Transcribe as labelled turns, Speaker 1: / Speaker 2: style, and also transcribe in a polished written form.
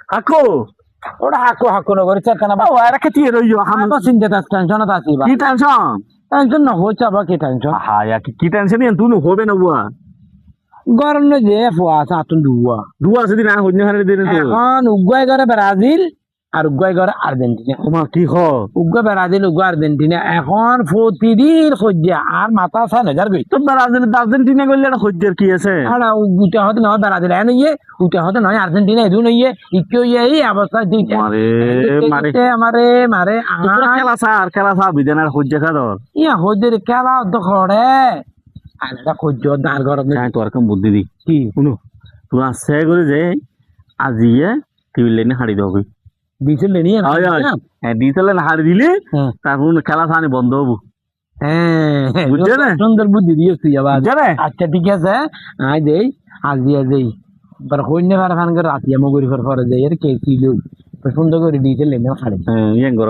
Speaker 1: হাকো
Speaker 2: ওটা হাকো নগরে চেকানা
Speaker 1: ও এরা কে দিয়ে রইও
Speaker 2: আমার চিন্তা টেনশন আছে বা
Speaker 1: কি টেনশন
Speaker 2: টেনশন না হচ্ছে আবার কি টেনশন
Speaker 1: হা ইয়া কি টেনশন নিয়ে তুই হবে না বুয়া
Speaker 2: গরম না যে ফুয়া সাতুন দুয়া
Speaker 1: দুয়া যদি না হইনি হারে দিন তো
Speaker 2: এখন উগুয়াই করে ব্রাজিল আর উগুয়াই করে আর্জেন্টিনা
Speaker 1: ওমা কি হ
Speaker 2: উগুয়া ব্রাজিল উগুয়া আর্জেন্টিনা এখন প্রতিদিন খোঁজা আর মাথা 6,000 গই
Speaker 1: তো আর্জেন্টিনা করলে এটা হজ্জের কি আছে
Speaker 2: আর উগুটা হতে নয় ব্রাজিল এনে ইয়ে উটা হতে নয় আর্জেন্টিনা এদু নইয়ে ইকো ইয়ে এই অবস্থা ঠিক
Speaker 1: মারে মারে
Speaker 2: আমারে মারে
Speaker 1: তোরা খেলা সা বিধানের হজ্জে খাদর
Speaker 2: ইয়া হদের খেলা তো খড়ে আর এটা খোঁজ দাঁড় ঘর
Speaker 1: চাই তোর কম বুদ্ধি দি
Speaker 2: কি
Speaker 1: শুনো তুই আসছে করে যে আজিয়ে টিভি লাইনে হাড়ি দেবো
Speaker 2: দিছিল নিয়ে
Speaker 1: হ্যাঁ ডিজিটাল হাড়ি দিলে তারপর খেলা সানি বন্ধ হবো
Speaker 2: হ্যাঁ
Speaker 1: বুঝছে না?
Speaker 2: সুন্দর বুদ্ধি দিয়েছ তুই আবার
Speaker 1: বুঝছে না?
Speaker 2: আচ্ছা ঠিক আছে আই দেই আজ দিয়া দেই পর হইনে ভার খান করে রাতিয়া মগরি পরে যাই আর কে ছিল সুন্দর করে দিয়েছিল লেনে খাড়ে
Speaker 1: হ্যাঁ ইয়ে করো